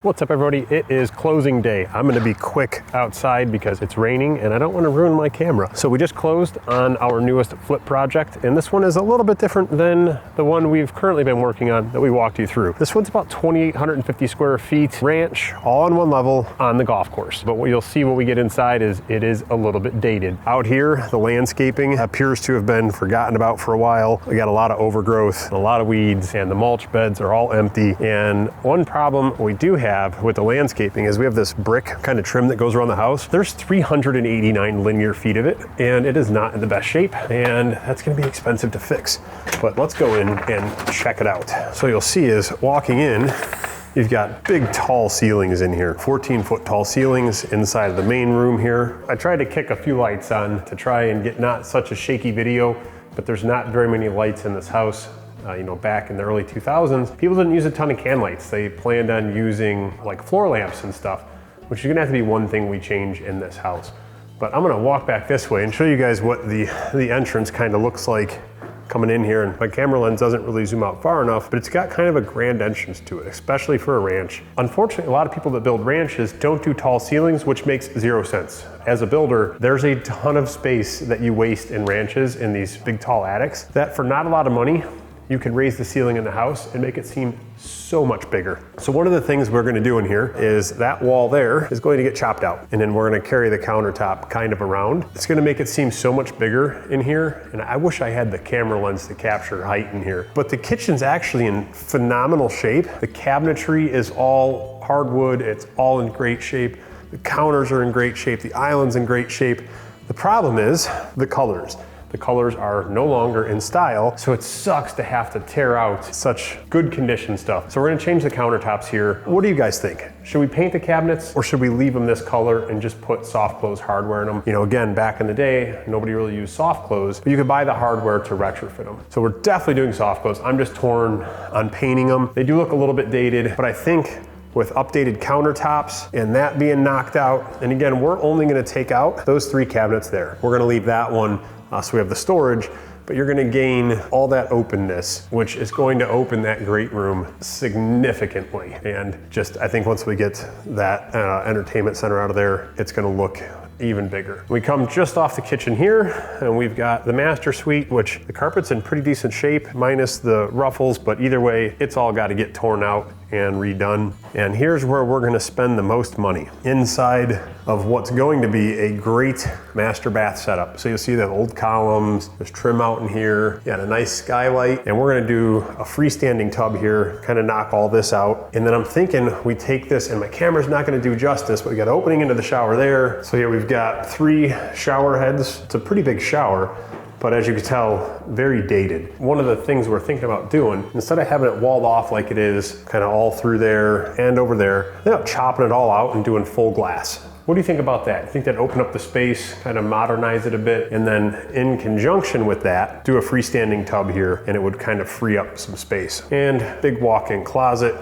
What's up everybody? It is closing day. I'm gonna be quick outside because it's raining and I don't wanna ruin my camera. So we just closed on our newest flip project, and this one is a little bit different than the one we've currently been working on that we walked you through. This one's about 2,850 square feet, ranch, all on one level on the golf course. But what you'll see when we get inside is it is a little bit dated. Out here, the landscaping appears to have been forgotten about for a while. We got a lot of overgrowth, a lot of weeds, and the mulch beds are all empty. And one problem we do have with the landscaping is we have this brick kind of trim that goes around the house. There's 389 linear feet of it, and it is not in the best shape, and that's gonna be expensive to fix. But let's go in and check it out. So you'll see is walking in, you've got big tall ceilings in here, 14-foot tall ceilings inside of the main room here. I tried to kick a few lights on to try and get not such a shaky video, but there's not very many lights in this house. Back in the early 2000s, people didn't use a ton of can lights. They planned on using like floor lamps and stuff, which is gonna have to be one thing we change in this house. But I'm gonna walk back this way and show you guys what the entrance kind of looks like coming in here. And my camera lens doesn't really zoom out far enough, but it's got kind of a grand entrance to it, especially for a ranch. Unfortunately, a lot of people that build ranches don't do tall ceilings, which makes zero sense. As a builder, there's a ton of space that you waste in ranches in these big tall attics that for not a lot of money, you can raise the ceiling in the house and make it seem so much bigger. So one of the things we're gonna do in here is that wall there is going to get chopped out, and then we're gonna carry the countertop kind of around. It's gonna make it seem so much bigger in here, and I wish I had the camera lens to capture height in here. But the kitchen's actually in phenomenal shape. The cabinetry is all hardwood, it's all in great shape. The counters are in great shape, the island's in great shape. The problem is the colors. The colors are no longer in style, so it sucks to have to tear out such good condition stuff. So we're gonna change the countertops here. What do you guys think? Should we paint the cabinets or should we leave them this color and just put soft close hardware in them? Again, back in the day, nobody really used soft close, but you could buy the hardware to retrofit them. So we're definitely doing soft close. I'm just torn on painting them. They do look a little bit dated, but I think with updated countertops and that being knocked out, and again, we're only gonna take out those 3 cabinets there. We're gonna leave that one so we have the storage, but you're gonna gain all that openness, which is going to open that great room significantly. And just, I think once we get that entertainment center out of there, it's gonna look even bigger. We come just off the kitchen here, and we've got the master suite, which the carpet's in pretty decent shape, minus the ruffles, but either way, it's all gotta get torn out and redone. And here's where we're gonna spend the most money, inside of what's going to be a great master bath setup. So you'll see the old columns, there's trim out in here, you got a nice skylight, and we're gonna do a freestanding tub here, kind of knock all this out. And then I'm thinking we take this, and my camera's not gonna do justice, but we got an opening into the shower there. So here we've got 3 shower heads. It's a pretty big shower, but as you can tell, very dated. One of the things we're thinking about doing, instead of having it walled off like it is kind of all through there and over there, end up chopping it all out and doing full glass. What do you think about that? I think that'd open up the space, kind of modernize it a bit, and then in conjunction with that, do a freestanding tub here, and it would kind of free up some space. And big walk-in closet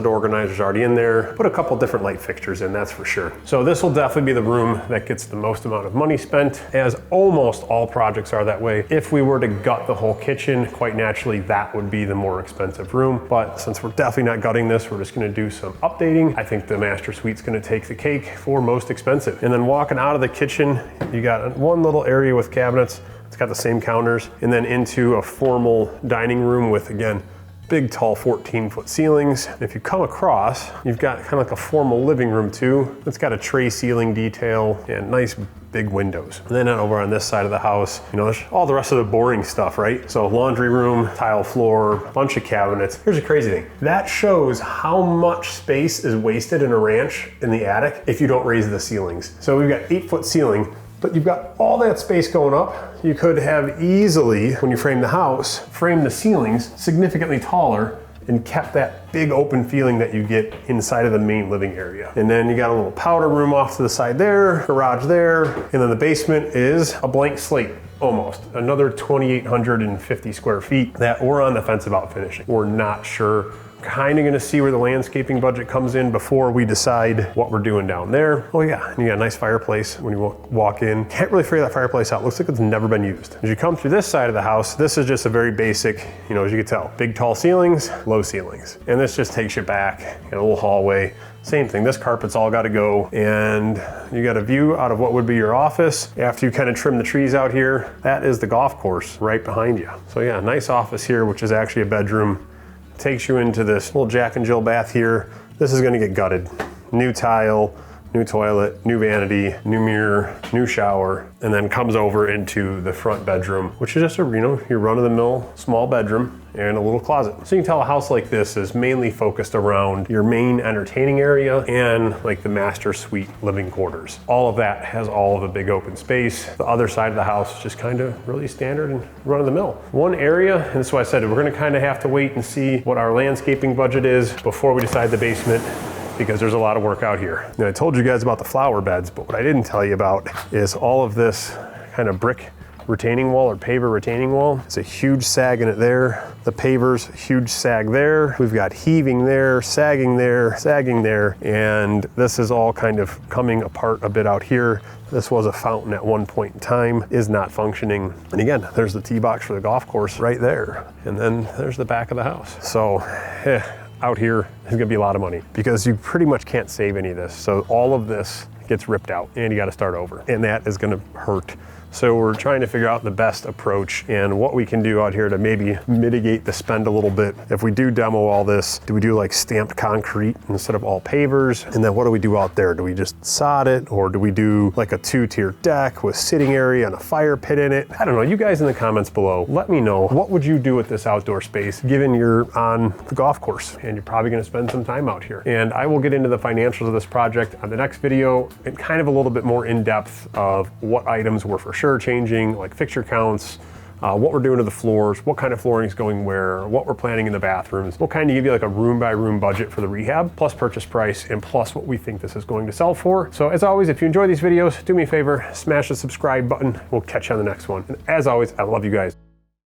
organizer's already in there. Put a couple different light fixtures in, that's for sure. So this will definitely be the room that gets the most amount of money spent, as almost all projects are that way. If we were to gut the whole kitchen, quite naturally, that would be the more expensive room. But since we're definitely not gutting this, we're just gonna do some updating. I think the master suite's gonna take the cake for most expensive. And then walking out of the kitchen, you got one little area with cabinets. It's got the same counters, and then into a formal dining room with, again, big tall 14-foot ceilings. If you come across, you've got kind of like a formal living room too. It's got a tray ceiling detail and nice big windows. And then over on this side of the house, there's all the rest of the boring stuff, right? So laundry room, tile floor, bunch of cabinets. Here's a crazy thing. That shows how much space is wasted in a ranch in the attic if you don't raise the ceilings. So we've got 8-foot ceiling, but you've got all that space going up. You could have easily, when you frame the house, frame the ceilings significantly taller and kept that big open feeling that you get inside of the main living area. And then you got a little powder room off to the side there, garage there, and then the basement is a blank slate. Almost another 2,850 square feet that we're on the fence about finishing. We're not sure. Kind of gonna see where the landscaping budget comes in before we decide what we're doing down there. Oh yeah, and you got a nice fireplace when you walk in. Can't really figure that fireplace out. Looks like it's never been used. As you come through this side of the house, this is just a very basic, as you can tell, big tall ceilings, low ceilings. And this just takes you back, got a little hallway, Same thing, this carpet's all got to go, and you got a view out of what would be your office. After you kind of trim the trees out here, that is the golf course right behind you. So yeah, nice office here, which is actually a bedroom. Takes you into this little Jack and Jill bath here. This is going to get gutted. New tile, new toilet, new vanity, new mirror, new shower, and then comes over into the front bedroom, which is just a, your run-of-the-mill small bedroom and a little closet. So you can tell a house like this is mainly focused around your main entertaining area and like the master suite living quarters. All of that has all of a big open space. The other side of the house is just kind of really standard and run-of-the-mill. One area, and this is why I said we're gonna kind of have to wait and see what our landscaping budget is before we decide the basement, because there's a lot of work out here. Now, I told you guys about the flower beds, but what I didn't tell you about is all of this kind of brick retaining wall or paver retaining wall. It's a huge sag in it there. The pavers, huge sag there. We've got heaving there, sagging there, and this is all kind of coming apart a bit out here. This was a fountain at one point in time, is not functioning. And again, there's the tee box for the golf course right there. And then there's the back of the house. So, out here is gonna be a lot of money because you pretty much can't save any of this. So all of this gets ripped out and you gotta start over. And that is gonna hurt. So we're trying to figure out the best approach and what we can do out here to maybe mitigate the spend a little bit. If we do demo all this, do we do like stamped concrete instead of all pavers? And then what do we do out there? Do we just sod it, or do we do like a 2-tier deck with sitting area and a fire pit in it? I don't know, you guys in the comments below, let me know, what would you do with this outdoor space given you're on the golf course and you're probably gonna spend some time out here? And I will get into the financials of this project on the next video and kind of a little bit more in depth of what items were for sure changing, like fixture counts, what we're doing to the floors, what kind of flooring is going where, what we're planning in the bathrooms. We'll kind of give you like a room by room budget for the rehab, plus purchase price, and plus what we think this is going to sell for. So as always, if you enjoy these videos, do me a favor, smash the subscribe button. We'll catch you on the next one. And as always, I love you guys.